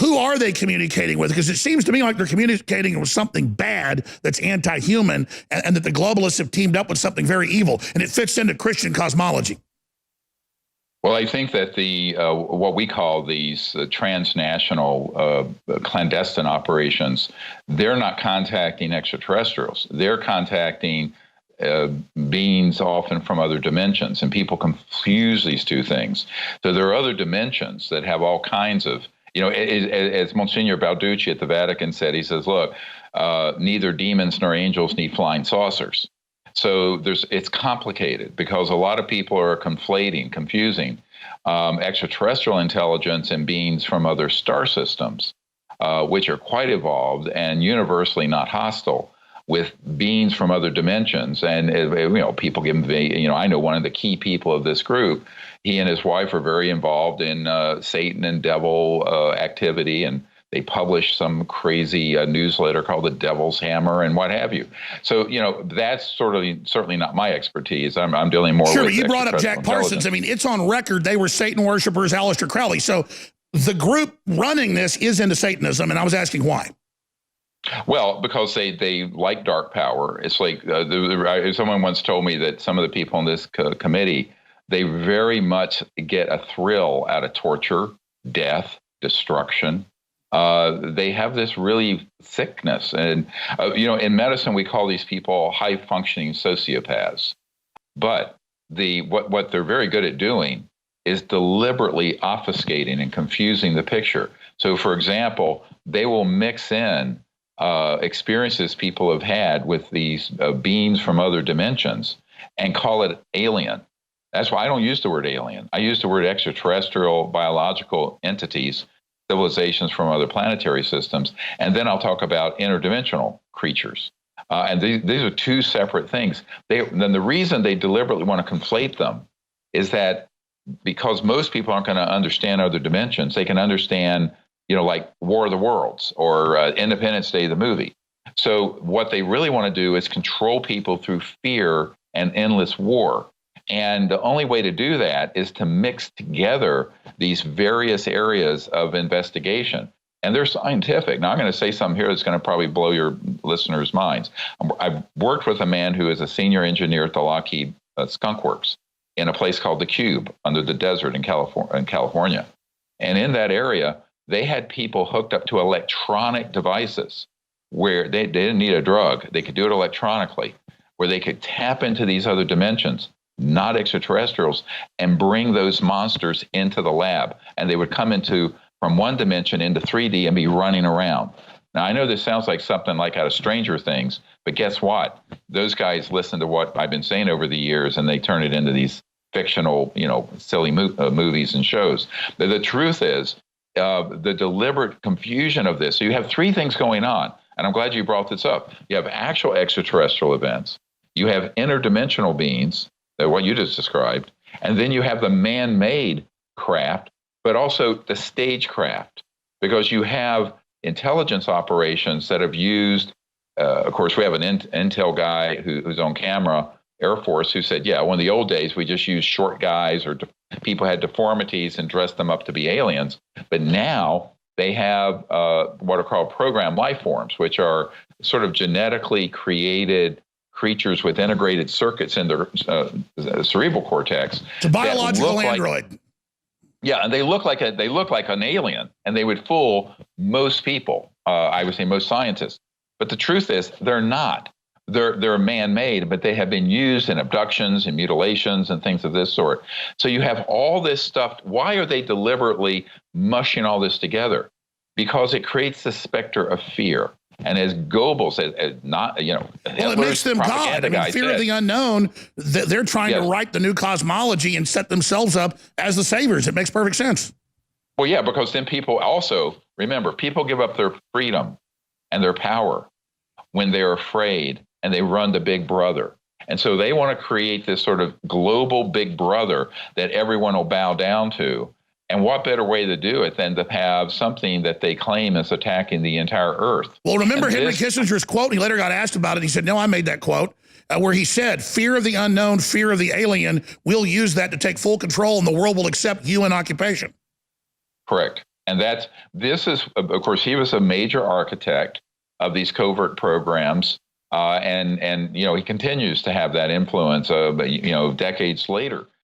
who are they communicating with? Because it seems to me like they're communicating with something bad that's anti-human, and that the globalists have teamed up with something very evil, and it fits into Christian cosmology. Well, I think that the what we call these transnational clandestine operations, they're not contacting extraterrestrials. They're contacting beings often from other dimensions, and people confuse these two things. So there are other dimensions that have all kinds of, as Monsignor Balducci at the Vatican said, he says, look, neither demons nor angels need flying saucers. So it's complicated because a lot of people are confusing extraterrestrial intelligence and beings from other star systems, which are quite evolved and universally not hostile, with beings from other dimensions. And, people give them, I know one of the key people of this group, he and his wife are very involved in Satan and devil activity, and they publish some crazy newsletter called The Devil's Hammer and what have you. So, that's certainly not my expertise. I'm dealing more with. Sure, but you brought up Jack Parsons. I mean, it's on record they were Satan worshipers, Aleister Crowley. So the group running this is into Satanism, and I was asking why. Well, because they like dark power. It's like someone once told me that some of the people on this committee, they very much get a thrill out of torture, death, destruction. They have this really sickness. And, in medicine, we call these people high-functioning sociopaths. But what they're very good at doing is deliberately obfuscating and confusing the picture. So, for example, they will mix in experiences people have had with these beings from other dimensions and call it alien. That's why I don't use the word alien. I use the word extraterrestrial biological entities, civilizations from other planetary systems, and then I'll talk about interdimensional creatures. And these are two separate things. Then the reason they deliberately want to conflate them is that because most people aren't going to understand other dimensions, they can understand like War of the Worlds or Independence Day, the movie. So what they really want to do is control people through fear and endless war. And the only way to do that is to mix together these various areas of investigation. And they're scientific. Now, I'm going to say something here that's going to probably blow your listeners' minds. I've worked with a man who is a senior engineer at the Lockheed Skunk Works in a place called the Cube under the desert in California. And in that area, they had people hooked up to electronic devices where they didn't need a drug. They could do it electronically, where they could tap into these other dimensions, not extraterrestrials, and bring those monsters into the lab. And they would come from one dimension into 3D and be running around. Now, I know this sounds like something like out of Stranger Things, but guess what? Those guys listen to what I've been saying over the years, and they turn it into these fictional, silly movies and shows. The truth is, the deliberate confusion of this. So you have three things going on, and I'm glad you brought this up. You have actual extraterrestrial events. You have interdimensional beings, what you just described, and then you have the man-made craft, but also the stagecraft, because you have intelligence operations that have used, of course, we have an intel guy who's on camera, Air Force, who said, yeah, well, in the old days, we just used short guys or people had deformities and dressed them up to be aliens. But now they have what are called programmed life forms, which are sort of genetically created creatures with integrated circuits in their cerebral cortex. It's a biological android. Yeah, and they look like an alien, and they would fool most people. I would say most scientists. But the truth is, they're not. They're man-made, but they have been used in abductions and mutilations and things of this sort. So you have all this stuff. Why are they deliberately mushing all this together? Because it creates the specter of fear. And as Goebbels said, well, it makes them God. I mean, fear of the unknown. They're trying to write the new cosmology and set themselves up as the saviors. It makes perfect sense. Well, yeah, because then people also, remember, people give up their freedom and their power when they're afraid and they run to Big Brother. And so they want to create this sort of global Big Brother that everyone will bow down to. And what better way to do it than to have something that they claim is attacking the entire Earth? Well, remember Henry Kissinger's quote? He later got asked about it. He said, no, I made that quote, where he said, fear of the unknown, fear of the alien, we'll use that to take full control and the world will accept human occupation. Correct. And this is, of course, he was a major architect of these covert programs. And he continues to have that influence, decades later.